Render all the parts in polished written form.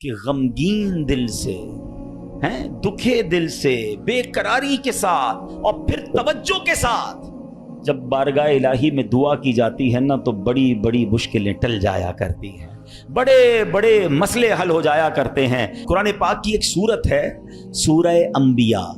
کہ غمگین دل سے ہیں، دکھے دل سے، بے قراری کے ساتھ اور پھر توجہ کے ساتھ جب بارگاہ الہی میں دعا کی جاتی ہے نا تو بڑی بڑی مشکلیں ٹل جایا کرتی ہیں، بڑے بڑے مسئلے حل ہو جایا کرتے ہیں۔ قرآن پاک کی ایک سورت ہے سورہ انبیاء،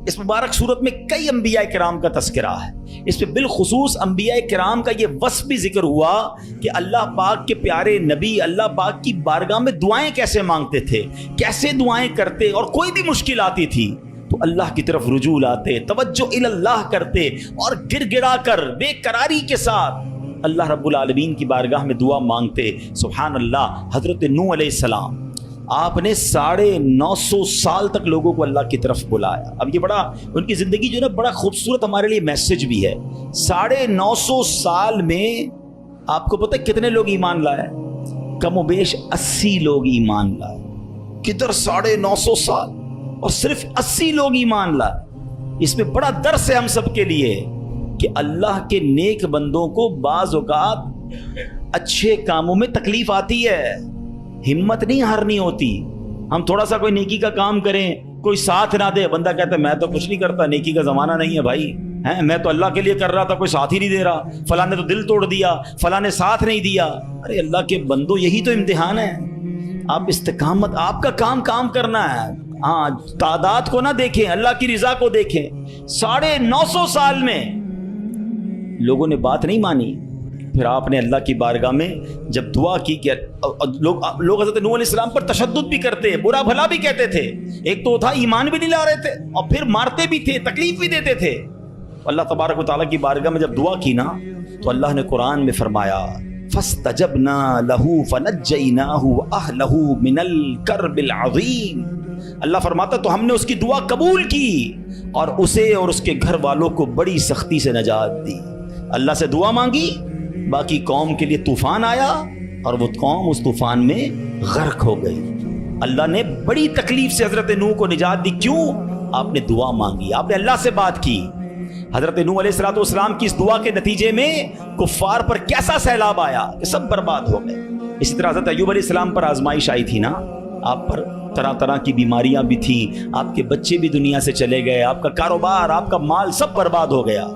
اس مبارک سورت میں کئی انبیاء کرام کا تذکرہ ہے، اس پہ بالخصوص انبیاء کرام کا یہ وصف بھی ذکر ہوا کہ اللہ پاک کے پیارے نبی اللہ پاک کی بارگاہ میں دعائیں کیسے مانگتے تھے، کیسے دعائیں کرتے، اور کوئی بھی مشکل آتی تھی تو اللہ کی طرف رجوع لاتے، توجہ اللہ کرتے اور گر گڑا کر بے قراری کے ساتھ اللہ رب العالمین کی بارگاہ میں دعا مانگتے۔ سبحان اللہ، حضرت نوح علیہ السلام آپ نے 950 سال تک لوگوں کو اللہ کی طرف بلایا۔ اب یہ بڑا ان کی زندگی جو ہے نا بڑا خوبصورت ہمارے لیے میسج بھی ہے۔ 950 سال میں آپ کو پتہ کتنے لوگ ایمان لائے؟ کم و بیش 80 لوگ ایمان لائے۔ کدھر 950 سال اور صرف 80 لوگ ایمان لائے؟ اس میں بڑا درس ہے ہم سب کے لیے کہ اللہ کے نیک بندوں کو بعض اوقات اچھے کاموں میں تکلیف آتی ہے، ہمت نہیں ہارنی ہوتی۔ ہم تھوڑا سا کوئی نیکی کا کام کریں، کوئی ساتھ نہ دے، بندہ کہتا ہے میں تو کچھ نہیں کرتا، نیکی کا زمانہ نہیں ہے بھائی، میں تو اللہ کے لیے کر رہا تھا، کوئی ساتھ ہی نہیں دے رہا، فلاں نے تو دل توڑ دیا، فلاں نے ساتھ نہیں دیا۔ ارے اللہ کے بندو، یہی تو امتحان ہے۔ آپ استقامت، آپ کا کام کرنا ہے، ہاں تعداد کو نہ دیکھیں، اللہ کی رضا کو دیکھیں۔ 950 سال میں لوگوں نے بات نہیں مانی، پھر آپ نے اللہ کی بارگاہ میں جب دعا کی کہ لوگ حضرت نوح علیہ السلام پر تشدد بھی کرتے، برا بھلا بھی کہتے تھے، ایک تو تھا ایمان بھی نہیں لا رہے تھے اور پھر مارتے بھی تھے، تکلیف بھی دیتے تھے۔ اللہ تبارک و تعالیٰ کی بارگاہ میں جب دعا کی نا تو اللہ نے قرآن میں فرمایا فَاسْتَجَبْنَا لَهُ فَنَجَّيْنَاهُ وَأَهْلَهُ مِنَ الْكَرْبِ الْعَظِيمِ۔ اللہ فرماتا تو ہم نے اس کی دعا قبول کی اور اسے اور اس کے گھر والوں کو بڑی سختی سے نجات دی۔ اللہ سے دعا مانگی، باقی قوم کے لیے طوفان آیا اور وہ قوم اس طوفان میں غرق ہو گئی۔ اللہ نے بڑی تکلیف سے حضرت نوح کو نجات دی، کیوں؟ آپ نے دعا مانگی، آپ نے اللہ سے بات کی۔ حضرت نوح علیہ السلام کی اس دعا کے نتیجے میں کفار پر کیسا سیلاب آیا کہ سب برباد ہو گئے۔ اسی طرح حضرت ایوب علیہ السلام پر آزمائش آئی تھی نا، آپ پر طرح طرح کی بیماریاں بھی تھیں، آپ کے بچے بھی دنیا سے چلے گئے، آپ کا کاروبار، آپ کا مال سب برباد ہو گیا۔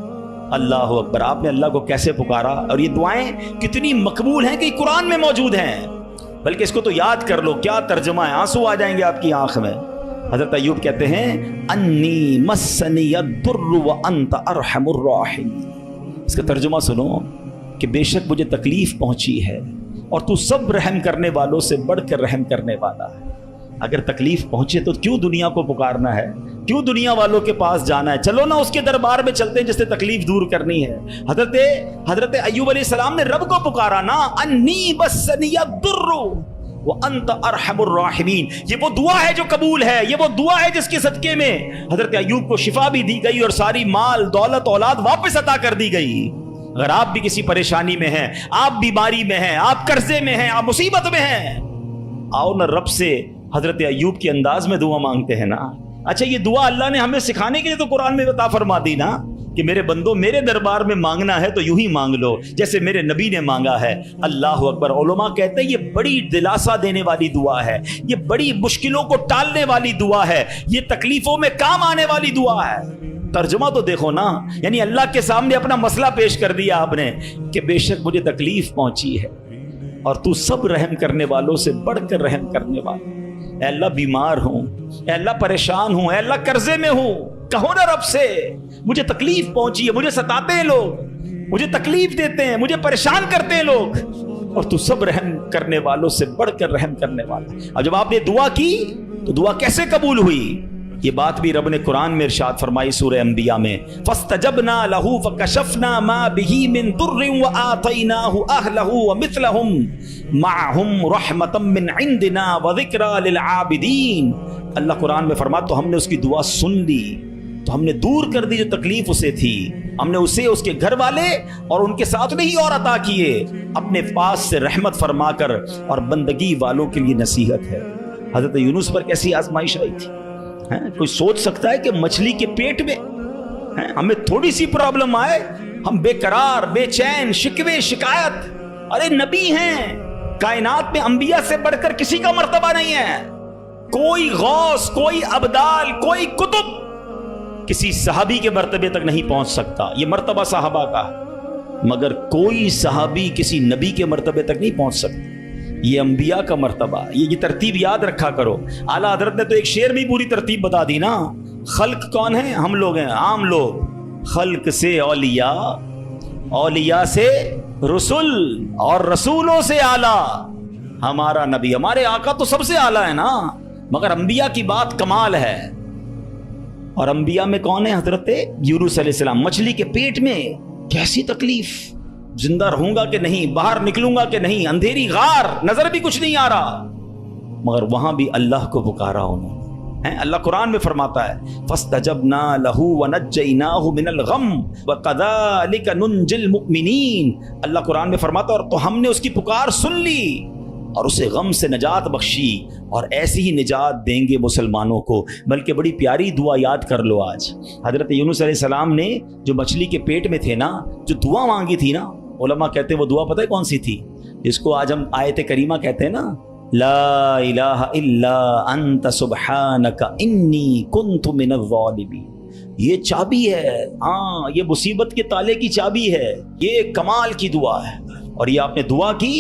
اللہ اکبر، آپ نے اللہ کو کیسے پکارا، اور یہ دعائیں کتنی مقبول ہیں کہ قرآن میں موجود ہیں، بلکہ اس کو تو یاد کر لو، کیا ترجمہ ہے، آنسو آ جائیں گے آپ کی آنکھ میں۔ حضرت ایوب کہتے ہیں انی مسنی الضر وانت ارحم الراحمین۔ اس کا ترجمہ سنو کہ بے شک مجھے تکلیف پہنچی ہے اور تو سب رحم کرنے والوں سے بڑھ کر رحم کرنے والا ہے۔ اگر تکلیف پہنچے تو کیوں دنیا کو پکارنا ہے، کیوں دنیا والوں کے پاس جانا ہے؟ چلو نا اس کے دربار میں چلتے ہیں جس سے تکلیف دور کرنی ہے۔ حضرت ایوب علیہ السلام نے رب کو پکارا نا، انی مسنی الضر وانت ارحم الراحمین۔ یہ وہ دعا ہے جو قبول ہے، یہ وہ دعا ہے جس کے صدقے میں حضرت ایوب کو شفا بھی دی گئی اور ساری مال دولت اولاد واپس عطا کر دی گئی۔ اگر آپ بھی کسی پریشانی میں ہیں، آپ بیماری میں ہیں، آپ قرضے میں ہیں، آپ مصیبت میں ہیں، آؤ نا رب سے حضرت ایوب کے انداز میں دعا مانگتے ہیں نا۔ اچھا، یہ دعا اللہ نے ہمیں سکھانے کے لیے تو قرآن میں عطا فرما دی نا کہ میرے بندو میرے دربار میں مانگنا ہے تو یوں ہی مانگ لو جیسے میرے نبی نے مانگا ہے۔ اللہ اکبر۔ علماء کہتے ہیں یہ بڑی دلاسا دینے والی دعا ہے، یہ بڑی مشکلوں کو ٹالنے والی دعا ہے، یہ تکلیفوں میں کام آنے والی دعا ہے۔ ترجمہ تو دیکھو نا، یعنی اللہ کے سامنے اپنا مسئلہ پیش کر دیا آپ نے کہ بے شک مجھے تکلیف پہنچی ہے اور تو سب رحم کرنے والوں سے بڑھ کر رحم کرنے والا۔ اے اللہ بیمار ہوں، اے اللہ پریشان ہوں، اے اللہ قرضے میں ہوں، کہو نا رب سے مجھے تکلیف پہنچی ہے، مجھے ستاتے ہیں لوگ، مجھے تکلیف دیتے ہیں، مجھے پریشان کرتے ہیں لوگ، اور تو سب رحم کرنے والوں سے بڑھ کر رحم کرنے والا۔ اب جب آپ نے دعا کی تو دعا کیسے قبول ہوئی؟ یہ بات بھی رب نے قرآن میں ارشاد فرمائی سورہ انبیاء میں، فَاسْتَجَبْنَا لَهُ فَكَشَفْنَا مَا بِهِ مِن ضُرٍّ وَآتَيْنَاهُ أَهْلَهُ وَمِثْلَهُمْ مَعَهُمْ رَحْمَةً مِّنْ عِنْدِنَا وَذِكْرَىٰ لِلْعَابِدِينَ۔ اللہ قرآن میں فرماتا تو ہم نے اس کی دعا سن لی، تو ہم نے دور کر دی جو تکلیف اسے تھی، ہم نے اسے اس کے گھر والے اور ان کے ساتھ نہیں اور عطا کیے، اپنے پاس سے رحمت فرما کر، اور بندگی والوں کے لیے نصیحت ہے۔ حضرت یونس پر کیسی آزمائش آئی تھی؟ کوئی سوچ سکتا ہے کہ مچھلی کے پیٹ میں ہمیں تھوڑی سی پرابلم آئے ہم بے قرار، بے چین، شکوے، شکایت؟ ارے نبی ہیں، کائنات میں انبیاء سے بڑھ کر کسی کا مرتبہ نہیں ہے. کوئی غوث، کوئی ابدال، کوئی کتب کسی صحابی کے مرتبے تک نہیں پہنچ سکتا. یہ مرتبہ صحابہ کا ہے، مگر کوئی صحابی کسی نبی کے مرتبے تک نہیں پہنچ سکتا. یہ انبیاء کا مرتبہ. یہ ترتیب یاد رکھا کرو. اعلیٰ حضرت نے تو ایک شعر میں پوری ترتیب بتا دی نا. خلق کون ہے؟ ہم لوگ ہیں، عام لوگ. خلق سے اولیاء، اولیاء سے رسول، اور رسولوں سے اعلیٰ ہمارا نبی. ہمارے آقا تو سب سے اعلیٰ ہے نا، مگر انبیاء کی بات کمال ہے. اور انبیاء میں کون ہے؟ حضرت یونس علیہ السلام. مچھلی کے پیٹ میں کیسی تکلیف، زندہ رہوں گا کہ نہیں، باہر نکلوں گا کہ نہیں، اندھیری غار، نظر بھی کچھ نہیں آ رہا، مگر وہاں بھی اللہ کو پکارا انہوں نے. اللہ قرآن میں فرماتا ہے فَاسْتَجَبْنَا لَهُ وَنَجَّيْنَاهُ مِنَ الْغَمِّ وَكَذَلِكَ نُنْجِي الْمُؤْمِنِينَ. اللہ قرآن میں فرماتا ہے اور تو ہم نے اس کی پکار سن لی اور اسے غم سے نجات بخشی، اور ایسی ہی نجات دیں گے مسلمانوں کو. بلکہ بڑی پیاری دعا یاد کر لو. آج حضرت یونس علیہ السلام نے جو مچھلی کے پیٹ میں تھے نا، جو دعا مانگی تھی نا، علماء کہتے ہیں وہ دعا پتہ ہے کون سی تھی؟ جس کو آج ہم آیت کریمہ کہتے ہیں نا، لا الہ الا انت سبحانک انی کنت من الظالمین. یہ چابی ہے، ہاں یہ مصیبت کے تالے کی چابی ہے. یہ کمال کی دعا ہے. اور یہ آپ نے دعا کی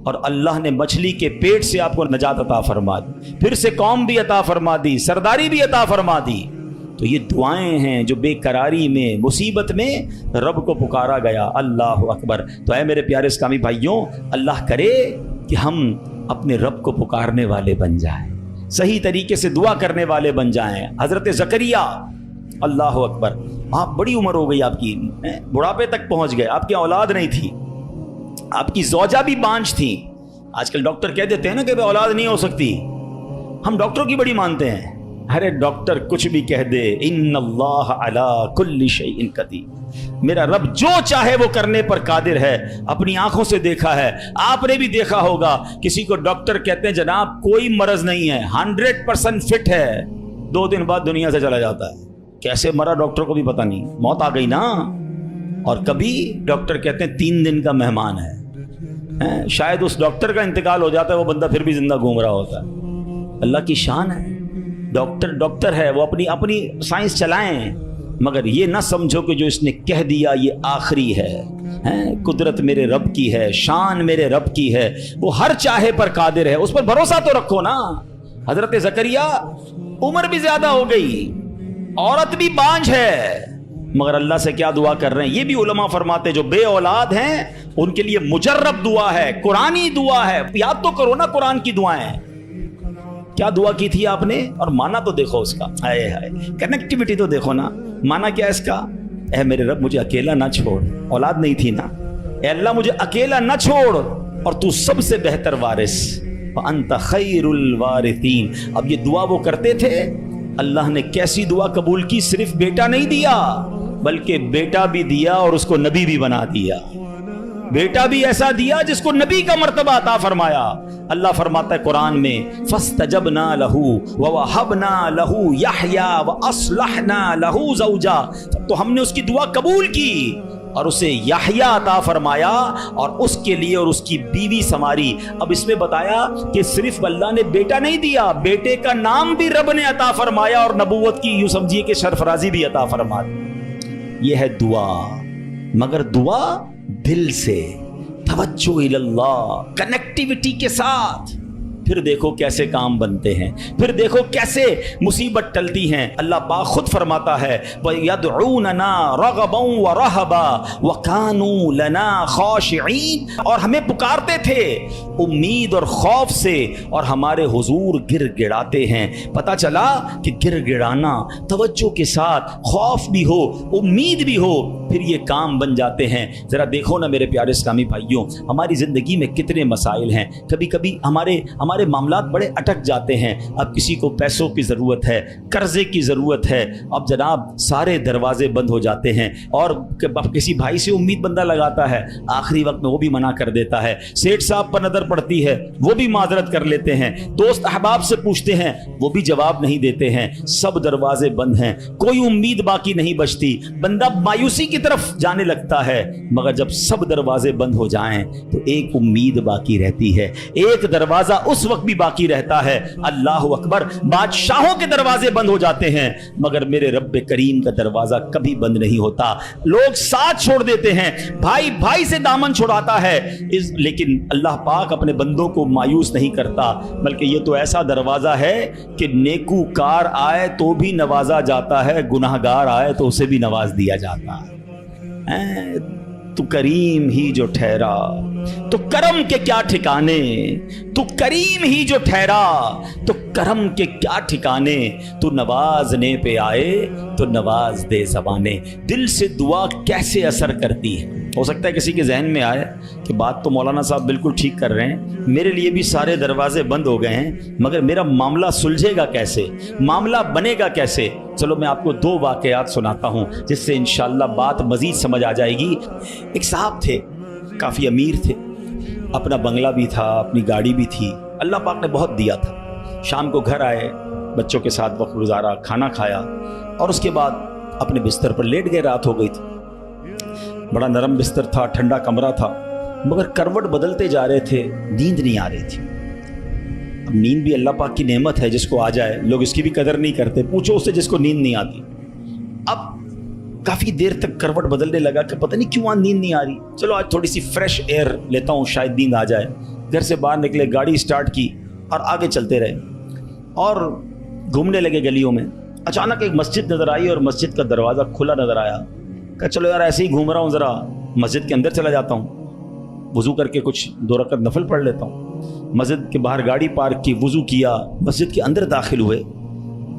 اور اللہ نے مچھلی کے پیٹ سے آپ کو نجات عطا فرما دی، پھر سے قوم بھی عطا فرما دی، سرداری بھی عطا فرما دی. تو یہ دعائیں ہیں جو بے قراری میں، مصیبت میں رب کو پکارا گیا. اللہ اکبر. تو اے میرے پیارے اسلامی بھائیوں، اللہ کرے کہ ہم اپنے رب کو پکارنے والے بن جائیں، صحیح طریقے سے دعا کرنے والے بن جائیں. حضرت زکریا، اللہ اکبر، آپ بڑی عمر ہو گئی آپ کی، بڑھاپے تک پہنچ گئے، آپ کی اولاد نہیں تھی، آپ کی زوجہ بھی بانجھ تھی. آج کل ڈاکٹر کہہ دیتے ہیں نا کہ اولاد نہیں ہو سکتی، ہم ڈاکٹروں کی بڑی مانتے ہیں. ارے ڈاکٹر کچھ بھی کہہ دے، ان اللہ علی کل شیء قدیر. میرا رب جو چاہے وہ کرنے پر قادر ہے. اپنی آنکھوں سے دیکھا ہے، آپ نے بھی دیکھا ہوگا، کسی کو ڈاکٹر کہتے ہیں جناب کوئی مرض نہیں ہے، 100% فٹ ہے، 2 دن بعد دنیا سے چلا جاتا ہے. کیسے مرا ڈاکٹر کو بھی پتہ نہیں، موت آ گئی نا. اور کبھی ڈاکٹر کہتے ہیں 3 دن کا مہمان ہے، شاید اس ڈاکٹر کا انتقال ہو جاتا ہے، وہ بندہ پھر بھی زندہ گھوم رہا ہوتا ہے. اللہ کی شان ہے. ڈاکٹر ہے، وہ اپنی سائنس چلائیں، مگر یہ نہ سمجھو کہ جو اس نے کہہ دیا یہ آخری ہے. قدرت میرے رب کی ہے، شان میرے رب کی ہے، وہ ہر چاہے پر قادر ہے. اس پر بھروسہ تو رکھو نا. حضرت زکریا عمر بھی زیادہ ہو گئی، عورت بھی بانجھ ہے، مگر اللہ سے کیا دعا کر رہے ہیں؟ یہ بھی علماء فرماتے ہیں جو بے اولاد ہیں ان کے لیے مجرب دعا ہے، قرآنی دعا ہے. یاد تو کرو نا قرآن کی دعائیں. کیا دعا کی تھی آپ نے؟ اور مانا تو دیکھو اس کا، ہائے ہائے، کنیکٹیوٹی تو دیکھو نا. مانا کیا اس کا؟ اے میرے رب مجھے اکیلا نہ چھوڑ. اولاد نہیں تھی نا. اے اللہ مجھے اکیلا نہ چھوڑ، اور تو سب سے بہتر وارث، وانت خیر الوارثین. اب یہ دعا وہ کرتے تھے. اللہ نے کیسی دعا قبول کی؟ صرف بیٹا نہیں دیا، بلکہ بیٹا بھی دیا اور اس کو نبی بھی بنا دیا. بیٹا بھی ایسا دیا جس کو نبی کا مرتبہ عطا فرمایا. اللہ فرماتا ہے قرآن میں فَاسْتَجَبْنَا لَهُ وَوَهَبْنَا لَهُ يَحْيَىٰ وَأَصْلَحْنَا لَهُ زَوْجَهُ. تو ہم نے اس کی دعا قبول کی اور اسے یحییٰ عطا فرمایا اور اس کے لیے اور اس کی بیوی سنواری. اب اس میں بتایا کہ صرف اللہ نے بیٹا نہیں دیا، بیٹے کا نام بھی رب نے عطا فرمایا اور نبوت کی یوں سمجھیے کہ سرفرازی بھی عطا فرما دی. یہ ہے دعا، مگر دعا دل سے، توجہ اللہ، کنیکٹیوٹی کے ساتھ. پھر دیکھو کیسے کام بنتے ہیں، پھر دیکھو کیسے مصیبت ٹلتی ہیں. اللہ پاک خود فرماتا ہے وَيَدْعُونَنَا رَغَبًا وَرَهَبًا وَكَانُوا لَنَا خَاشِعِينَ. اور ہمیں پکارتے تھے امید اور خوف سے، اور ہمارے حضور گر گڑاتے ہیں. پتہ چلا کہ گر گڑانا، توجہ کے ساتھ، خوف بھی ہو، امید بھی ہو، پھر یہ کام بن جاتے ہیں. ذرا دیکھو نا میرے پیارے اسلامی بھائیوں، ہماری زندگی میں کتنے مسائل ہیں. کبھی کبھی ہمارے ہمارے معاملات بڑے اٹک جاتے ہیں. اب کسی کو پیسوں کی ضرورت ہے, قرضے کی ضرورت ہے, اب جناب سارے دروازے بند ہو جاتے ہیں. اور کسی بھائی سے امید بندہ لگاتا ہے, آخری وقت میں وہ بھی منع کر دیتا ہے. سیٹھ صاحب پر نظر پڑتی ہے, وہ بھی معذرت کر لیتے ہیں. دوست احباب سے پوچھتے ہیں, وہ بھی جواب نہیں دیتے ہیں. سب دروازے بند ہیں, کوئی امید باقی نہیں بچتی. بندہ مایوسی کی طرف جانے لگتا ہے. مگر جب سب دروازے بند ہو جائیں تو ایک امید باقی رہتی ہے, ایک دروازہ اس وقت بھی باقی رہتا ہے. اللہ اکبر. بادشاہوں کے دروازے بند ہو جاتے ہیں مگر میرے رب کریم کا دروازہ کبھی بند نہیں ہوتا. لوگ ساتھ چھوڑ دیتے ہیں, بھائی بھائی سے دامن چھڑاتا ہے, لیکن اللہ پاک اپنے بندوں کو مایوس نہیں کرتا, بلکہ یہ تو ایسا دروازہ ہے کہ نیکوکار آئے تو بھی نوازا جاتا ہے, گناہگار آئے تو اسے بھی نواز دیا جاتا ہے. تو کریم ہی جو ٹھہرا تو کرم کے کیا ٹھکانے, تو کریم ہی جو ٹھہرا تو کرم کے کیا ٹھکانے. تو نوازنے پہ آئے تو نواز دے زبانے. دل سے دعا کیسے اثر کرتی ہے. ہو سکتا ہے کسی کے ذہن میں آئے کہ بات تو مولانا صاحب بالکل ٹھیک کر رہے ہیں, میرے لیے بھی سارے دروازے بند ہو گئے ہیں, مگر میرا معاملہ سلجھے گا کیسے, معاملہ بنے گا کیسے. چلو میں آپ کو 2 واقعات سناتا ہوں جس سے انشاءاللہ بات مزید سمجھ آ جائے گی. ایک صاحب تھے, کافی امیر تھے, اپنا بنگلہ بھی تھا, اپنی گاڑی بھی تھی, اللہ پاک نے بہت دیا تھا. شام کو گھر آئے, بچوں کے ساتھ وقت گزارا, کھانا کھایا اور اس کے بعد اپنے بستر پر لیٹ گئے. رات ہو گئی تھی, بڑا نرم بستر تھا, ٹھنڈا کمرہ تھا, مگر کروٹ بدلتے جا رہے تھے, نیند نہیں آ رہی تھی. اب نیند بھی اللہ پاک کی نعمت ہے, جس کو آ جائے لوگ اس کی بھی قدر نہیں کرتے. پوچھو اس سے جس کو نیند نہیں آتی. اب کافی دیر تک کروٹ بدلنے لگا کہ پتہ نہیں کیوں نیند نہیں آ رہی, چلو آج تھوڑی سی فریش ایئر لیتا ہوں, شاید نیند آ جائے. گھر سے باہر نکلے, گاڑی سٹارٹ کی اور آگے چلتے رہے اور گھومنے لگے گلیوں میں. اچانک ایک مسجد نظر آئی اور مسجد کا دروازہ کھلا نظر آیا. کہ چلو یار ایسے ہی گھوم رہا ہوں, ذرا مسجد کے اندر چلا جاتا ہوں, وضو کر کے کچھ 2 رکعت نفل پڑھ لیتا ہوں. مسجد کے باہر گاڑی پارک کی, وضو کیا, مسجد کے اندر داخل ہوئے.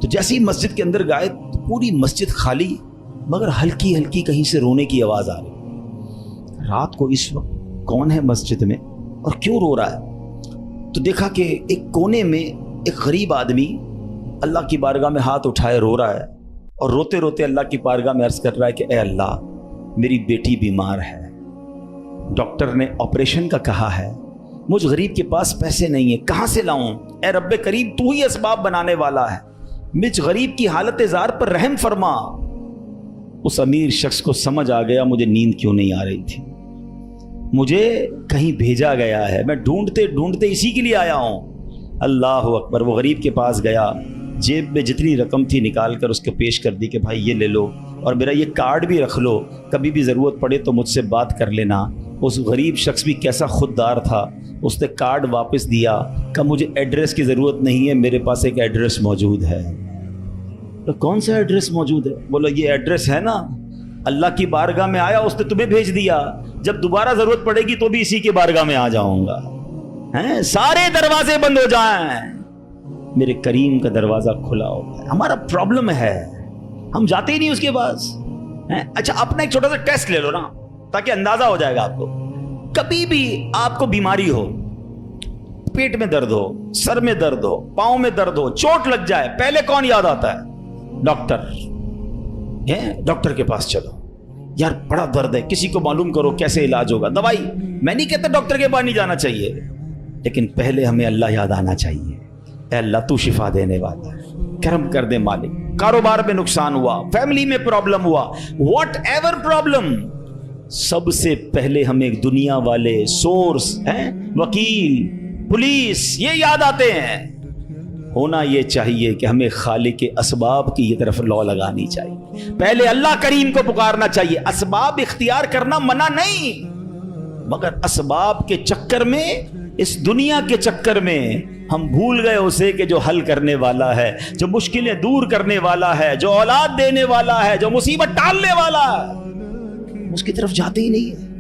تو جیسے ہی مسجد کے اندر گئے تو پوری مسجد خالی, مگر ہلکی ہلکی کہیں سے رونے کی آواز آ رہی. رات کو اس وقت کون ہے مسجد میں اور کیوں رو رہا ہے؟ تو دیکھا کہ ایک کونے میں ایک غریب آدمی اللہ کی بارگاہ میں ہاتھ اٹھائے رو رہا ہے اور روتے روتے اللہ کی بارگاہ میں عرض کر رہا ہے کہ اے اللہ, میری بیٹی بیمار ہے, ڈاکٹر نے آپریشن کا کہا ہے, مجھ غریب کے پاس پیسے نہیں ہیں, کہاں سے لاؤں؟ اے رب کریم, تو ہی اسباب بنانے والا ہے, مجھ غریب کی حالت زار پر رحم فرما. اس امیر شخص کو سمجھ آ گیا مجھے نیند کیوں نہیں آ رہی تھی, مجھے کہیں بھیجا گیا ہے, میں ڈھونڈتے ڈھونڈتے اسی کے لیے آیا ہوں. اللہ اکبر. وہ غریب کے پاس گیا, جیب میں جتنی رقم تھی نکال کر اس کو پیش کر دی کہ بھائی یہ لے لو, اور میرا یہ کارڈ بھی رکھ لو, کبھی بھی ضرورت پڑے تو مجھ سے بات کر لینا. اس غریب شخص بھی کیسا خوددار تھا, اس نے کارڈ واپس دیا کہ مجھے ایڈریس کی ضرورت نہیں ہے, میرے پاس ایک ایڈریس موجود ہے. تو کون سا ایڈریس موجود ہے؟ بولا یہ ایڈریس ہے نا, اللہ کی بارگاہ میں آیا, اس نے تمہیں بھیج دیا, جب دوبارہ ضرورت پڑے گی تو بھی اسی کی بارگاہ میں آ جاؤں گا. سارے دروازے بند ہو جائیں, میرے کریم کا دروازہ کھلا ہوگا. ہمارا پرابلم ہے, ہم جاتے ہی نہیں اس کے پاس. اچھا اپنا ایک چھوٹا سا ٹیسٹ لے لو نا, تاکہ اندازہ ہو جائے گا آپ کو. کبھی بھی آپ کو بیماری ہو, پیٹ میں درد ہو, سر میں درد ہو, پاؤں میں درد ہو, چوٹ لگ جائے, پہلے کون یاد آتا ہے؟ ڈاکٹر. ڈاکٹر کے پاس چلو, یار بڑا درد ہے, کسی کو معلوم کرو کیسے علاج ہوگا, دوائی. میں نہیں کہتا ڈاکٹر کے پاس نہیں جانا چاہیے, لیکن پہلے ہمیں اللہ یاد آنا چاہیے. اے اللہ تو شفا دینے والا ہے, کرم کر دے مالک. کاروبار میں نقصان ہوا, فیملی میں پرابلم ہوا, واٹ ایور پرابلم, سب سے پہلے ہمیں دنیا والے سورس ہیں, وکیل, پولیس, یہ یاد آتے ہیں. ہونا یہ چاہیے کہ ہمیں خالق کے اسباب کی یہ طرف لو لگانی چاہیے, پہلے اللہ کریم کو پکارنا چاہیے. اسباب اختیار کرنا منع نہیں, مگر اسباب کے چکر میں, اس دنیا کے چکر میں ہم بھول گئے اسے کہ جو حل کرنے والا ہے, جو مشکلیں دور کرنے والا ہے, جو اولاد دینے والا ہے, جو مصیبت ٹالنے والا ہے, اس کی طرف جاتے ہی نہیں ہے.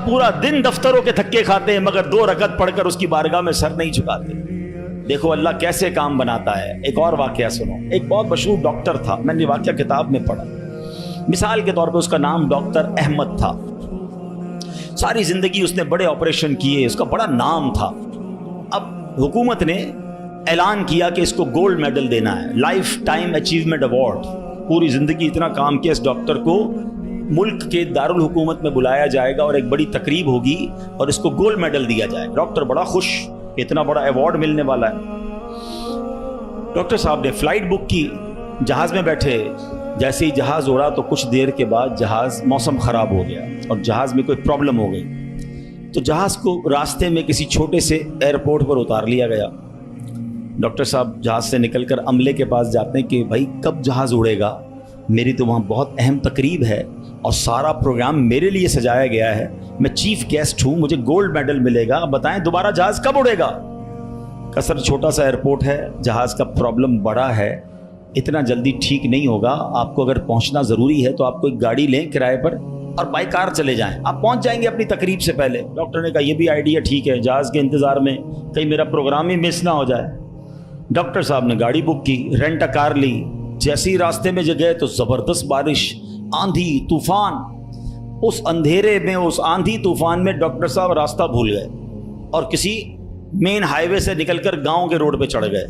پورا دن دفتروں کے دھکے کھاتے ہیں, مگر 2 رکعت پڑھ کر اس کی بارگاہ میں سر نہیں جھکاتے. دیکھو اللہ کیسے کام بناتا ہے. ایک اور واقعہ سنو. ایک بہت مشہور ڈاکٹر تھا, میں نے واقعہ کتاب میں پڑھا. مثال کے طور پہ اس کا نام ڈاکٹر احمد تھا. ساری زندگی اس نے بڑے آپریشن کیے, اس کا بڑا نام تھا. اب حکومت نے اعلان کیا کہ اس کو گولڈ میڈل دینا ہے، لائف ٹائم اچیومنٹ ایوارڈ. پوری زندگی اتنا کام کیا اس ڈاکٹر کو ملک کے دارالحکومت میں بلایا جائے گا اور ایک بڑی تقریب ہوگی اور اس کو گولڈ میڈل دیا جائے گا. ڈاکٹر بڑا خوش، اتنا بڑا ایوارڈ ملنے والا ہے. ڈاکٹر صاحب نے فلائٹ بک کی، جہاز میں بیٹھے. جیسے ہی جہاز اڑا تو کچھ دیر کے بعد موسم خراب ہو گیا اور جہاز میں کوئی پرابلم ہو گئی. تو جہاز کو راستے میں کسی چھوٹے سے ایئرپورٹ پر اتار لیا گیا. ڈاکٹر صاحب جہاز سے نکل کر عملے کے پاس جاتے ہیں کہ بھائی کب جہاز اڑے گا، میری تو وہاں بہت اہم تقریب ہے اور سارا پروگرام میرے لیے سجایا گیا ہے، میں چیف گیسٹ ہوں، مجھے گولڈ میڈل ملے گا، بتائیں دوبارہ جہاز کب اڑے گا. سر چھوٹا سا ایئرپورٹ ہے، جہاز کا پرابلم بڑا ہے، اتنا جلدی ٹھیک نہیں ہوگا. آپ کو اگر پہنچنا ضروری ہے تو آپ کوئی گاڑی لیں کرائے پر اور بائی کار چلے جائیں، آپ پہنچ جائیں گے اپنی تقریب سے پہلے. ڈاکٹر نے کہا یہ بھی آئیڈیا ٹھیک ہے، جہاز کے انتظار میں کہیں میرا پروگرام ہی مس نہ ہو جائے. ڈاکٹر صاحب نے گاڑی بک کی، رینٹ ا کار لی. جیسے ہی راستے میں گئے تو زبردست بارش، آندھی طوفان. اس اندھیرے میں، اس آندھی طوفان میں ڈاکٹر صاحب راستہ بھول گئے اور کسی مین ہائی وے سے نکل کر گاؤں کے روڈ پہ چڑھ گئے.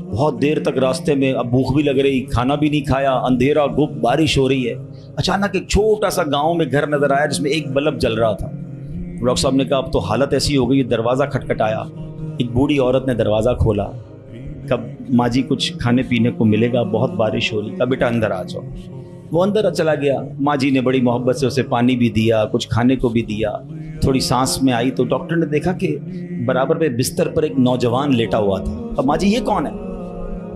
بہت دیر تک راستے میں، اب بھوک بھی لگ رہی، کھانا بھی نہیں کھایا، اندھیرا گپ، بارش ہو رہی ہے. اچانک ایک چھوٹا سا گاؤں میں گھر نظر آیا جس میں ایک بلب جل رہا تھا. ڈاکٹر صاحب نے کہا اب تو حالت ایسی ہو گئی، دروازہ کھٹکھٹایا. ایک بوڑھی عورت نے دروازہ کھولا. کب ماں جی کچھ کھانے پینے کو ملے گا، بہت بارش ہو رہی. کہا بیٹا اندر آ جاؤ. وہ اندر چلا گیا. ماں جی نے بڑی محبت سے اسے پانی بھی دیا، کچھ کھانے کو بھی دیا. تھوڑی سانس میں آئی تو ڈاکٹر نے دیکھا کہ برابر پہ بستر پر ایک نوجوان لیٹا ہوا تھا. اب ماں جی یہ کون ہے؟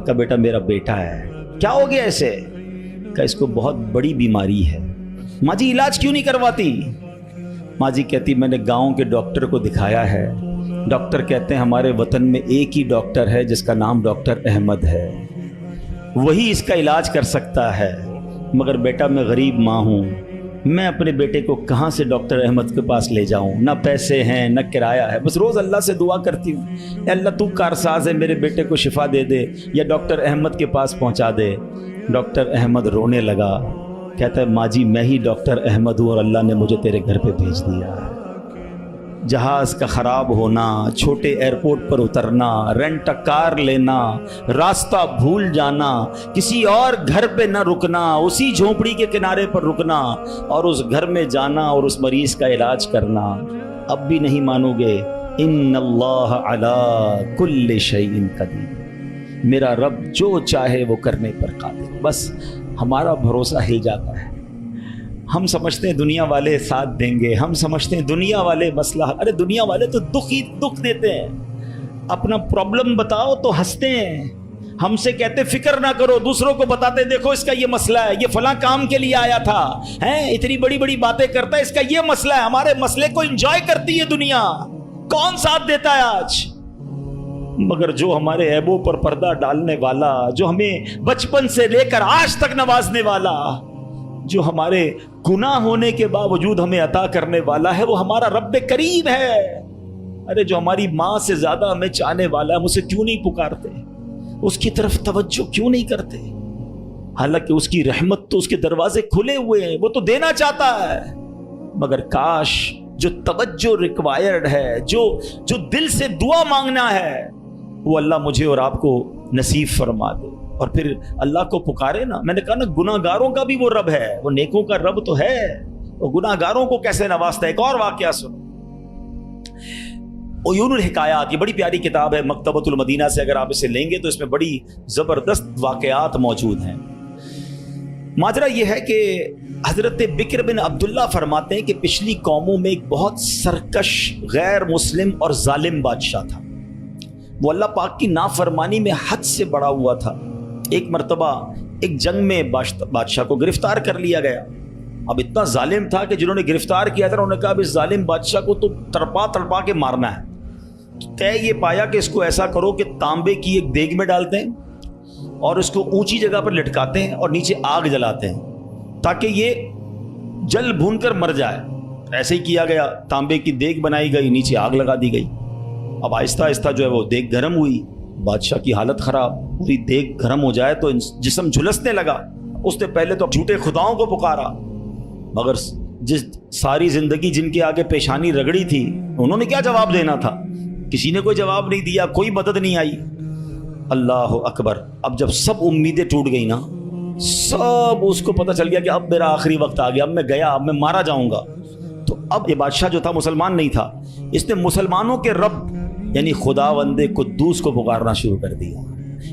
کہا بیٹا میرا بیٹا ہے. کیا ہو گیا ایسے؟ کہا اس کو بہت بڑی بیماری ہے. ماں جی علاج کیوں نہیں کرواتی؟ ماں جی کہتی میں نے گاؤں کے ڈاکٹر کو دکھایا ہے. ڈاکٹر کہتے ہیں ہمارے وطن میں ایک ہی ڈاکٹر ہے جس کا نام ڈاکٹر احمد ہے، وہی اس کا علاج کر سکتا ہے. مگر بیٹا میں غریب ماں ہوں، میں اپنے بیٹے کو کہاں سے ڈاکٹر احمد کے پاس لے جاؤں؟ نہ پیسے ہیں نہ کرایہ ہے. بس روز اللہ سے دعا کرتی ہوں اے اللہ تو کارساز ہے، میرے بیٹے کو شفا دے دے یا ڈاکٹر احمد کے پاس پہنچا دے. ڈاکٹر احمد رونے لگا. کہتا ہے ماں جی میں ہی ڈاکٹر احمد ہوں اور اللہ نے مجھے تیرے گھر پہ بھیج دیا. جہاز کا خراب ہونا، چھوٹے ایئرپورٹ پر اترنا، رینٹ ا کار لینا، راستہ بھول جانا، کسی اور گھر پہ نہ رکنا، اسی جھونپڑی کے کنارے پر رکنا اور اس گھر میں جانا اور اس مریض کا علاج کرنا. اب بھی نہیں مانو گے؟ ان اللہ علی کل شیء قدیر، میرا رب جو چاہے وہ کرنے پر قادر. بس ہمارا بھروسہ ہل جاتا ہے. ہم سمجھتے ہیں دنیا والے ساتھ دیں گے، ہم سمجھتے ہیں دنیا والے مسئلہ، ارے دنیا والے تو دکھ دیتے ہیں. اپنا پرابلم بتاؤ تو ہنستے ہیں. ہم سے کہتے فکر نہ کرو، دوسروں کو بتاتے دیکھو اس کا یہ مسئلہ ہے، یہ فلاں کام کے لیے آیا تھا، اتنی بڑی بڑی باتیں کرتا ہے، اس کا یہ مسئلہ ہے. ہمارے مسئلے کو انجوائے کرتی ہے دنیا، کون ساتھ دیتا ہے آج؟ مگر جو ہمارے عیبوں پر پردہ ڈالنے والا، جو ہمیں بچپن سے لے کر آج تک نوازنے والا، جو ہمارے گناہ ہونے کے باوجود ہمیں عطا کرنے والا ہے، وہ ہمارا رب کریم ہے. ارے جو ہماری ماں سے زیادہ ہمیں چاہنے والا ہے، ہم اسے کیوں نہیں پکارتے؟ اس کی طرف توجہ کیوں نہیں کرتے؟ حالانکہ اس کی رحمت تو اس کے دروازے کھلے ہوئے ہیں، وہ تو دینا چاہتا ہے. مگر کاش جو توجہ ریکوائرڈ ہے، جو دل سے دعا مانگنا ہے، وہ اللہ مجھے اور آپ کو نصیب فرما دے. اور پھر اللہ کو پکارے نا. میں نے کہا نا گناہ گاروں کا بھی وہ رب ہے، وہ نیکوں کا رب تو ہے، وہ گناہ گاروں کو کیسے نوازتا ہے. ایک اور واقعہ سنو. عیون الحکایات، یہ بڑی پیاری کتاب ہے مکتبۃ المدینہ سے، اگر آپ اسے لیں گے تو اس میں بڑی زبردست واقعات موجود ہیں. ماجرا یہ ہے کہ حضرت بکر بن عبداللہ فرماتے ہیں کہ پچھلی قوموں میں ایک بہت سرکش، غیر مسلم اور ظالم بادشاہ تھا. وہ اللہ پاک کی نافرمانی میں حد سے بڑا ہوا تھا. ایک مرتبہ ایک جنگ میں بادشاہ کو گرفتار کر لیا گیا. اب اتنا ظالم تھا کہ جنہوں نے گرفتار کیا تھا انہوں نے کہا اب اس ظالم بادشاہ کو تو تڑپا کے مارنا ہے. طے یہ پایا کہ اس کو ایسا کرو کہ تانبے کی ایک دیگ میں ڈالتے ہیں اور اس کو اونچی جگہ پر لٹکاتے ہیں اور نیچے آگ جلاتے ہیں تاکہ یہ جل بھون کر مر جائے. ایسے ہی کیا گیا. تانبے کی دیگ بنائی گئی، نیچے آگ لگا دی گئی. اب آہستہ آہستہ جو ہے وہ دیگ گرم ہوئی. بادشاہ کی حالت خراب، پوری دیگ گرم ہو جائے تو جسم جھلسنے لگا. اس نے پہلے تو جھوٹے خداؤں کو پکارا، مگر جس ساری زندگی جن کے آگے پیشانی رگڑی تھی انہوں نے کیا جواب دینا تھا؟ کسی نے کوئی جواب نہیں دیا, کوئی مدد نہیں آئی. اللہ اکبر. اب جب سب امیدیں ٹوٹ گئی نا, سب اس کو پتہ چل گیا کہ اب میرا آخری وقت آ گیا, اب میں گیا, اب میں مارا جاؤں گا. تو اب یہ بادشاہ جو تھا مسلمان نہیں تھا, اس نے مسلمانوں کے رب یعنی خداوند قدوس کو پکارنا شروع کر دیا.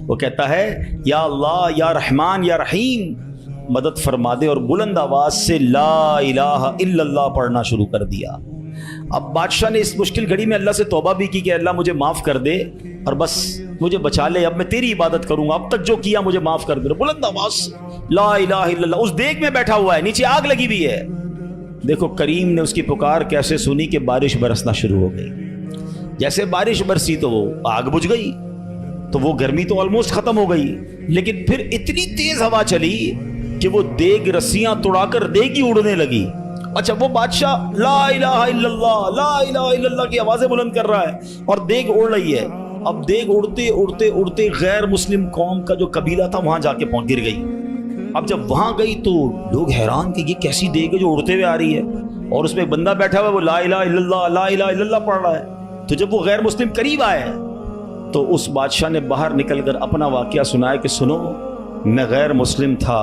وہ کہتا ہے یا اللہ, یا رحمان, یا رحیم, مدد فرما دے, اور بلند آواز سے لا الہ الا اللہ پڑھنا شروع کر دیا. اب بادشاہ نے اس مشکل گھڑی میں اللہ سے توبہ بھی کی کہ اللہ مجھے معاف کر دے اور بس مجھے بچا لے, اب میں تیری عبادت کروں گا, اب تک جو کیا مجھے معاف کر دے. بلند آواز سے لا الہ الا اللہ. اس دیگ میں بیٹھا ہوا ہے, نیچے آگ لگی ہوئی ہے. دیکھو کریم نے اس کی پکار کیسے سنی کہ بارش برسنا شروع ہو گئی. جیسے بارش برسی تو وہ آگ بجھ گئی, تو وہ گرمی تو آلموسٹ ختم ہو گئی, لیکن پھر اتنی تیز ہوا چلی کہ وہ دیگ رسیاں توڑا کر دیگ ہی اڑنے لگی. اچھا, وہ بادشاہ لا الہ الا اللہ, لا الہ الا اللہ کی آوازیں بلند کر رہا ہے اور دیگ اڑ رہی ہے. اب دیگ اڑتے اڑتے اڑتے غیر مسلم قوم کا جو قبیلہ تھا وہاں جا کے گر گئی. اب جب وہاں گئی تو لوگ حیران کہ یہ کیسی دیگ ہے جو اڑتے ہوئے آ رہی ہے, اور اس میں ایک بندہ بیٹھا ہوا ہے, وہ لا الہ الا اللہ, لا الہ الا اللہ پڑھ رہا ہے. تو جب وہ غیر مسلم قریب آئے تو اس بادشاہ نے باہر نکل کر اپنا واقعہ سنایا کہ سنو, میں غیر مسلم تھا,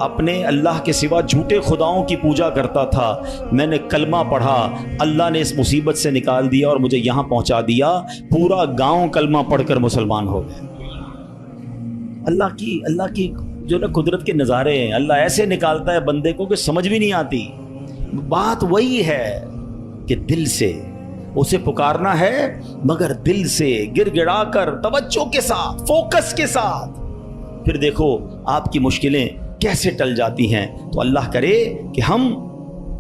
اپنے اللہ کے سوا جھوٹے خداؤں کی پوجا کرتا تھا, میں نے کلمہ پڑھا, اللہ نے اس مصیبت سے نکال دیا اور مجھے یہاں پہنچا دیا, پورا گاؤں کلمہ پڑھ کر مسلمان ہو گئے. اللہ کی جو نا قدرت کے نظارے ہیں, اللہ ایسے نکالتا ہے بندے کو کہ سمجھ بھی نہیں آتی. بات وہی ہے کہ دل سے اسے پکارنا ہے, مگر دل سے گر گڑا کر توجہ کے ساتھ, فوکس کے ساتھ. پھر دیکھو آپ کی مشکلیں کیسے ٹل جاتی ہیں. تو اللہ کرے کہ ہم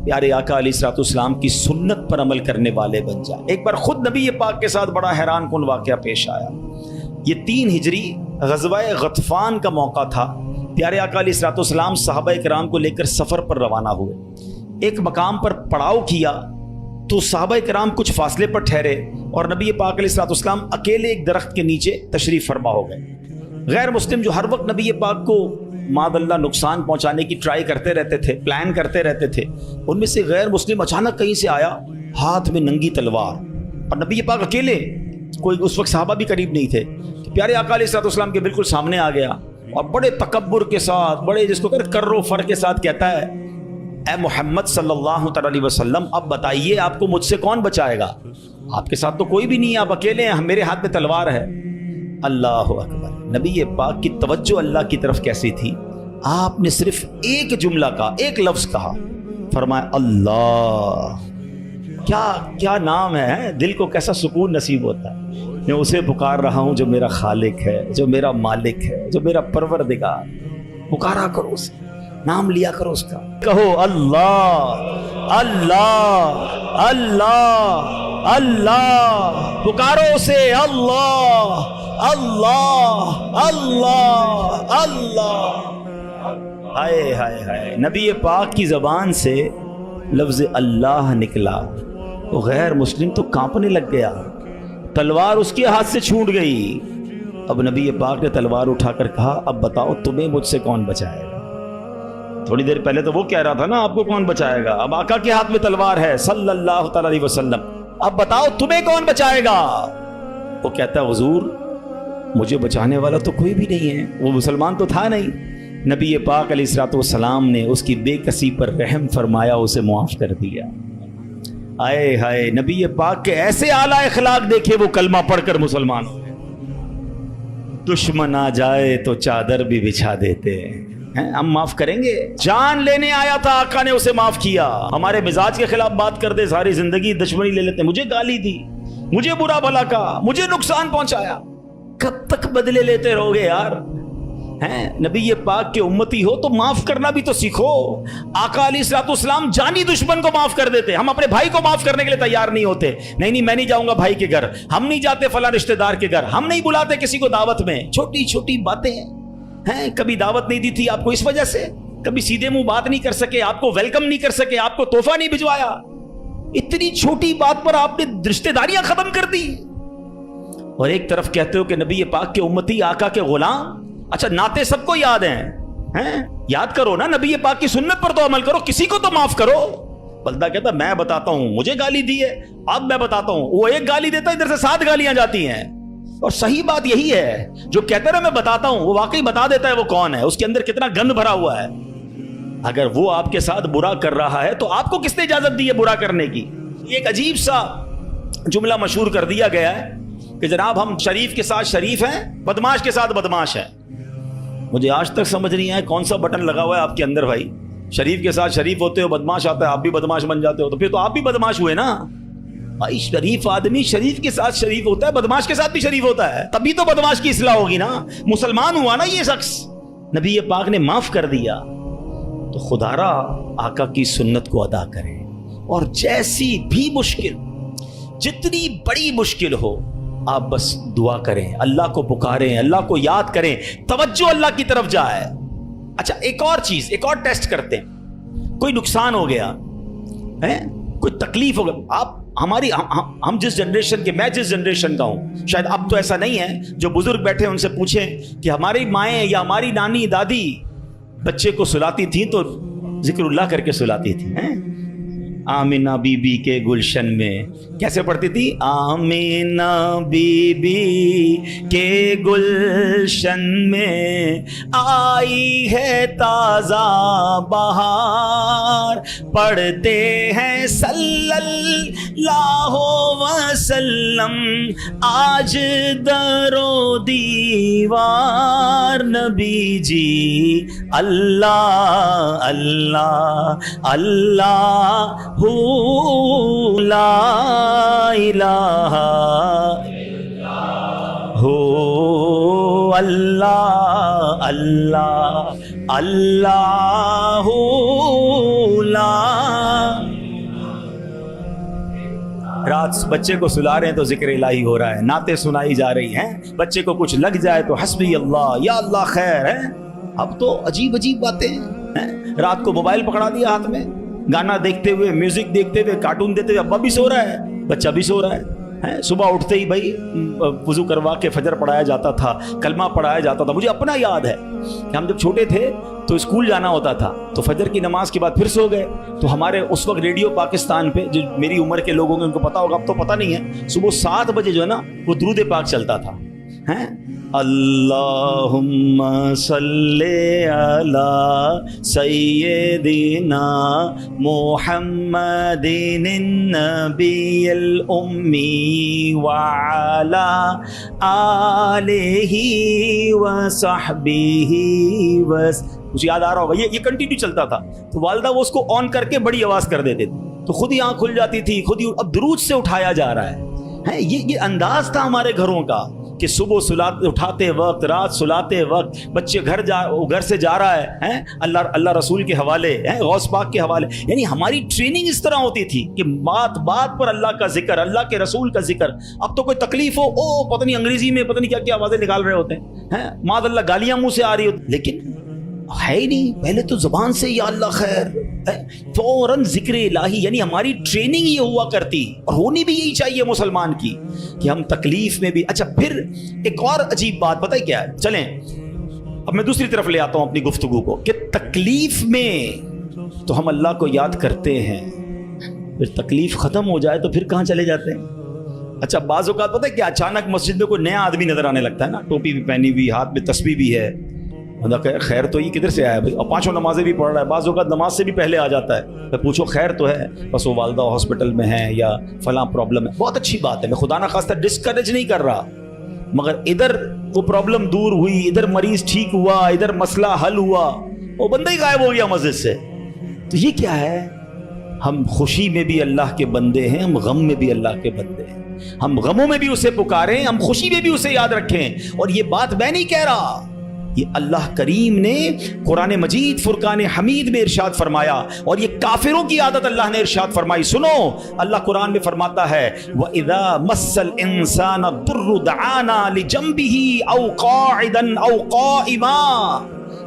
پیارے آقا علیہ الصلوۃ والسلام کی سنت پر عمل کرنے والے بن جائیں. ایک بار خود نبی پاک کے ساتھ بڑا حیران کن واقعہ پیش آیا. یہ 3 ہجری غزوہ غطفان کا موقع تھا. پیارے آقا علیہ الصلوۃ والسلام صحابہ کرام کو لے کر سفر پر روانہ ہوئے. ایک مقام پر پڑاؤ کیا تو صحابہ کرام کچھ فاصلے پر ٹھہرے اور نبی پاک علیہ الصلوۃ والسلام اکیلے ایک درخت کے نیچے تشریف فرما ہو گئے. غیر مسلم جو ہر وقت نبی پاک کو معاذ اللہ نقصان پہنچانے کی ٹرائی کرتے رہتے تھے, پلان کرتے رہتے تھے, ان میں سے غیر مسلم اچانک کہیں سے آیا ہاتھ میں ننگی تلوار, اور نبی پاک اکیلے, کوئی اس وقت صحابہ بھی قریب نہیں تھے. تو پیارے آقا علیہ الصلوۃ والسلام کے بالکل سامنے آ گیا اور بڑے تکبر کے ساتھ, بڑے جس کو کر و فر کے ساتھ کہتا ہے اے محمد صلی اللہ تعالی علیہ وسلم, اب بتائیے آپ کو مجھ سے کون بچائے گا؟ آپ کے ساتھ تو کوئی بھی نہیں ہے, آپ اکیلے ہیں, میرے ہاتھ میں تلوار ہے. اللہ اکبر. نبی پاک کی توجہ اللہ کی طرف کیسی تھی, آپ نے صرف ایک جملہ کا, ایک لفظ کہا, فرمایا اللہ. کیا نام ہے, دل کو کیسا سکون نصیب ہوتا ہے. میں اسے پکار رہا ہوں جو میرا خالق ہے, جو میرا مالک ہے, جو میرا پروردگار. پکارا کرو اسے, نام لیا کرو اس کا, کہو اللہ اللہ اللہ اللہ, پکارو اسے اللہ اللہ اللہ اللہ. ہائے ہائے ہائے, نبی پاک کی زبان سے لفظ اللہ نکلا تو غیر مسلم تو کانپنے لگ گیا, تلوار اس کے ہاتھ سے چھوٹ گئی. اب نبی پاک نے تلوار اٹھا کر کہا اب بتاؤ تمہیں مجھ سے کون بچائے گا؟ تھوڑی دیر پہلے تو وہ کہہ رہا تھا نا آپ کو کون بچائے گا, اب آقا کے ہاتھ میں تلوار ہے صلی اللہ تعالی علیہ وسلم, اب بتاؤ تمہیں کون بچائے گا؟ وہ کہتا ہے حضور مجھے بچانے والا تو کوئی بھی نہیں ہے, وہ مسلمان تو تھا نہیں. نبی پاک علیہ الصلوۃ والسلام نے اس کی بے کسی پر رحم فرمایا, اسے معاف کر دیا. آئے ہائے, نبی پاک کے ایسے اعلیٰ اخلاق دیکھے, وہ کلمہ پڑھ کر مسلمان ہو گئے. دشمن آ جائے تو چادر بھی بچھا دیتے ہیں, ہم معاف کریں گے. جان لینے آیا تھا آقا نے اسے معاف کیا. ہمارے مزاج کے خلاف بات کر دے, ساری زندگی دشمنی لے لیتے, مجھے گالی دی, مجھے برا بھلا کہا, مجھے نقصان پہنچایا. کب تک بدلے لیتے رہو گے یار؟ نبی پاک کے امتی ہو تو معاف کرنا بھی تو سیکھو. آقا علیہ الصلوۃ والسلام جانی دشمن کو معاف کر دیتے, ہم اپنے بھائی کو معاف کرنے کے لیے تیار نہیں ہوتے. نہیں میں نہیں جاؤں گا بھائی کے گھر, ہم نہیں جاتے فلاں رشتہ دار کے گھر, ہم نہیں بلاتے کسی کو دعوت میں. چھوٹی چھوٹی باتیں ہیں, کبھی دعوت نہیں دی تھی آپ کو اس وجہ سے, کبھی سیدھے منہ بات نہیں کر سکے, آپ کو ویلکم نہیں کر سکے, آپ کو تحفہ نہیں بھجوایا, اتنی چھوٹی بات پر آپ نے رشتہ داریاں ختم کر دی. اور ایک طرف کہتے ہو کہ نبی پاک کے امتی, آقا کے غلام. اچھا نعتیں سب کو یاد ہیں, یاد کرو نا, نبی پاک کی سنت پر تو عمل کرو, کسی کو تو معاف کرو. بندہ کہتا میں بتاتا ہوں، مجھے گالی دی ہے، اب میں بتاتا ہوں، وہ ایک گالی دیتا ہے، ادھر سے 7 گالیاں جاتی ہیں. اور صحیح بات یہی ہے، جو کہتا ہے میں بتاتا ہوں وہ واقعی بتا دیتا ہے وہ کون ہے، اس کے اندر کتنا گند بھرا ہوا ہے. اگر وہ آپ کے ساتھ برا کر رہا ہے تو آپ کو کس نے اجازت دی ہے برا کرنے کی؟ ایک عجیب سا جملہ مشہور کر دیا گیا ہے کہ جناب ہم شریف کے ساتھ شریف ہیں، بدماش کے ساتھ بدماش ہیں. مجھے آج تک سمجھ نہیں آیا کون سا بٹن لگا ہوا ہے آپ کے اندر بھائی. شریف کے ساتھ شریف ہوتے ہو، بدماش آتا ہے آپ بھی بدماش بن جاتے ہو، تو پھر تو آپ بھی بدماش ہوئے نا بھائی. شریف آدمی شریف کے ساتھ شریف ہوتا ہے، بدماش کے ساتھ بھی شریف ہوتا ہے، تبھی تو بدماش کی اصلاح ہوگی نا. مسلمان ہوا نا یہ شخص، نبی پاک نے معاف کر دیا. تو خدا را آقا کی سنت کو ادا کریں، اور جیسی بھی مشکل، جتنی بڑی مشکل ہو، آپ بس دعا کریں، اللہ کو پکاریں، اللہ کو یاد کریں، توجہ اللہ کی طرف جائے. اچھا ایک اور چیز، ایک اور ٹیسٹ کرتے ہیں. کوئی نقصان ہو گیا ہے، کوئی تکلیف ہو گیا، آپ ہماری ہم جس جنریشن کے، میں جس جنریشن کا ہوں، شاید اب تو ایسا نہیں ہے، جو بزرگ بیٹھے ان سے پوچھیں کہ ہماری مائیں یا ہماری نانی دادی بچے کو سلاتی تھیں تو ذکر اللہ کر کے سلاتی تھی. آمینہ بی بی کے گلشن میں کیسے پڑھتی تھی؟ آمینہ بی بی کے گلشن میں آئی ہے تازہ بہار، پڑھتے ہیں صلی اللہ وسلم آج در و دیوار. نبی جی اللہ اللہ اللہ ہو لا الہ ہو اللہ اللہ اللہ ہو لا. رات بچے کو سلا رہے ہیں تو ذکر الہی ہو رہا ہے، نعتیں سنائی جا رہی ہیں، بچے کو کچھ لگ جائے تو حسبی اللہ یا اللہ خیر ہے. اب تو عجیب عجیب باتیں ہیں. رات کو موبائل پکڑا دیا ہاتھ میں، گانا دیکھتے ہوئے، میوزک دیکھتے ہوئے، کارٹون دیکھتے ہوئے، ابا بھی سو رہا ہے، بچہ بھی سو رہا ہے. صبح اٹھتے ہی بھائی وضو کروا کے فجر پڑھایا جاتا تھا، کلمہ پڑھایا جاتا تھا. مجھے اپنا یاد ہے کہ ہم جب چھوٹے تھے تو اسکول جانا ہوتا تھا، تو فجر کی نماز کے بعد پھر سو گئے، تو ہمارے اس وقت ریڈیو پاکستان پہ، جو میری عمر کے لوگوں ان کو پتا ہوگا، اب تو پتہ نہیں ہے، صبح 7 بجے جو ہے نا وہ درود پاک چلتا تھا. اللہم صلی علی سیدنا محمد النبی الامی وعلی آلہ وصحبہ مجھے یاد آ رہا ہوگا، یہ کنٹینیو چلتا تھا. تو والدہ وہ اس کو آن کر کے بڑی آواز کر دیتے تھے تو خود ہی آنکھ کھل جاتی تھی، خود ہی. اب درود سے اٹھایا جا رہا ہے. یہ انداز تھا ہمارے گھروں کا کہ صبح اٹھاتے وقت، رات سلاتے وقت، بچے گھر سے جا رہا ہے اللہ رسول کے حوالے، غوث پاک کے حوالے. یعنی ہماری ٹریننگ اس طرح ہوتی تھی کہ بات بات پر اللہ کا ذکر، اللہ کے رسول کا ذکر. اب تو کوئی تکلیف ہو، پتہ نہیں انگریزی میں پتہ نہیں کیا کیا آوازیں نکال رہے ہوتے ہیں، معاذ اللہ گالیاں منہ سے آ رہی ہوتی، لیکن ہے ہی نہیں. پہلے تو زبان سے یا اللہ خیر، فوراً ذکر الہی. یعنی ہماری ٹریننگ یہ ہوا کرتی، اور ہونی بھی یہی چاہیے مسلمان کی، کہ ہم تکلیف میں بھی. اچھا پھر ایک اور عجیب بات پتہ ہے کیا ہے؟ چلیں اب میں دوسری طرف لے آتا ہوں اپنی گفتگو کو، کہ تکلیف میں تو ہم اللہ کو یاد کرتے ہیں، پھر تکلیف ختم ہو جائے تو پھر کہاں چلے جاتے ہیں؟ اچھا بعض اوقات پتہ ہے کہ اچانک مسجد میں کوئی نیا آدمی نظر آنے لگتا ہے نا، ٹوپی بھی پہنی ہوئی، ہاتھ میں تسبیح بھی ہے، خیر تو یہ کدھر سے آیا بھائی، اور 5 نمازیں بھی پڑھ رہا ہے، بعض اوقات نماز سے بھی پہلے آ جاتا ہے. میں پوچھو خیر تو ہے؟ بس وہ والدہ ہاسپٹل میں ہے یا فلاں پرابلم ہے. بہت اچھی بات ہے، میں خدا نہ خواستہ ڈسکریج نہیں کر رہا، مگر ادھر وہ پرابلم دور ہوئی، ادھر مریض ٹھیک ہوا، ادھر مسئلہ حل ہوا، وہ بندہ ہی غائب ہو گیا مسجد سے. تو یہ کیا ہے؟ ہم خوشی میں بھی اللہ کے بندے ہیں، ہم غم میں بھی اللہ کے بندے ہیں. ہم غموں میں بھی اسے پکاریں، ہم خوشی میں بھی اسے یاد رکھیں. اور یہ بات میں نہیں کہہ رہا، یہ اللہ کریم نے قرآن مجید فرقان حمید میں ارشاد فرمایا، اور یہ کافروں کی عادت اللہ نے ارشاد فرمائی. سنو، اللہ قرآن میں فرماتا ہے وَإِذَا مَسَّ الْإِنسَانَ الضُّرُّ دَعَانَا لِجَنبِهِ أَوْ قَاعِدًا أَوْ قَائِمًا.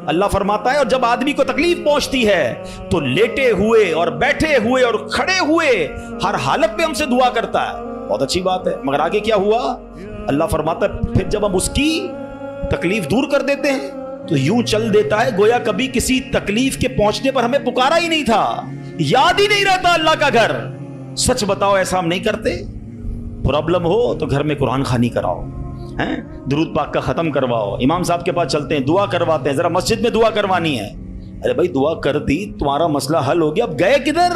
اللہ فرماتا ہے اور جب آدمی کو تکلیف پہنچتی ہے تو لیٹے ہوئے اور بیٹھے ہوئے اور کھڑے ہوئے ہر حالت میں ہم سے دعا کرتا ہے. بہت اچھی بات ہے، مگر آگے کیا ہوا؟ اللہ فرماتا ہے پھر جب ہم اس کی تکلیف دور کر دیتے ہیں تو یوں چل دیتا ہے گویا کبھی کسی تکلیف کے پہنچنے پر ہمیں پکارا ہی نہیں تھا, یاد ہی نہیں رہتا اللہ کا گھر. سچ بتاؤ ایسا ہم نہیں کرتے؟ پرابلم ہو تو گھر میں قرآن خوانی کراؤ, درود پاک کا ختم کرواؤ, امام صاحب کے پاس چلتے ہیں, دعا کرواتے ہیں, ذرا مسجد میں دعا کروانی ہے. ارے بھائی دعا کر دی, تمہارا مسئلہ حل ہو گیا, اب گئے کدھر؟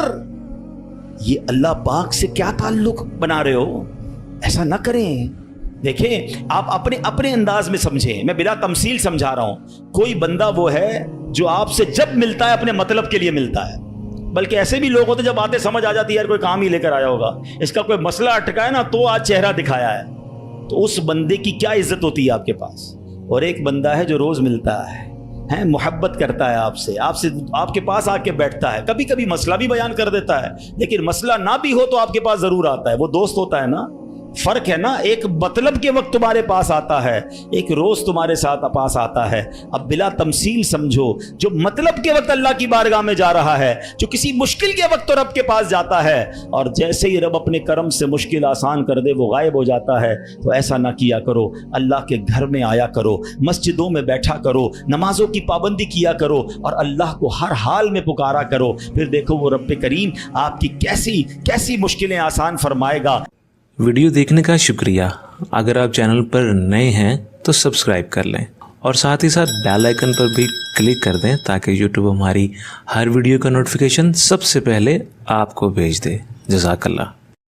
یہ اللہ پاک سے کیا تعلق بنا رہے ہو؟ ایسا نہ کریں. دیکھیں آپ اپنے انداز میں سمجھیں, میں بلا تمثیل سمجھا رہا ہوں. کوئی بندہ وہ ہے جو آپ سے جب ملتا ہے اپنے مطلب کے لیے ملتا ہے, بلکہ ایسے بھی لوگ ہوتے جب باتیں سمجھ آ جاتی ہے یار کوئی کام ہی لے کر آیا ہوگا, اس کا کوئی مسئلہ اٹکا ہے نا تو آج چہرہ دکھایا ہے, تو اس بندے کی کیا عزت ہوتی ہے آپ کے پاس. اور ایک بندہ ہے جو روز ملتا ہے, محبت کرتا ہے آپ سے آپ کے پاس آ کے بیٹھتا ہے, کبھی کبھی مسئلہ بھی بیان کر دیتا ہے, لیکن مسئلہ نہ بھی ہو تو آپ کے پاس ضرور آتا ہے. وہ دوست ہوتا ہے نا, فرق ہے نا, ایک مطلب کے وقت تمہارے پاس آتا ہے, ایک روز تمہارے ساتھ پاس آتا ہے. اب بلا تمثیل سمجھو, جو مطلب کے وقت اللہ کی بارگاہ میں جا رہا ہے, جو کسی مشکل کے وقت تو رب کے پاس جاتا ہے, اور جیسے ہی رب اپنے کرم سے مشکل آسان کر دے وہ غائب ہو جاتا ہے. تو ایسا نہ کیا کرو, اللہ کے گھر میں آیا کرو, مسجدوں میں بیٹھا کرو, نمازوں کی پابندی کیا کرو, اور اللہ کو ہر حال میں پکارا کرو. پھر دیکھو وہ رب کریم آپ کی کیسی مشکلیں آسان فرمائے گا. ویڈیو دیکھنے کا شکریہ. اگر آپ چینل پر نئے ہیں تو سبسکرائب کر لیں, اور ساتھ ہی ساتھ بیل آئیکن پر بھی کلک کر دیں تاکہ یوٹیوب ہماری ہر ویڈیو کا نوٹیفیکیشن سب سے پہلے آپ کو بھیج دے. جزاک اللہ.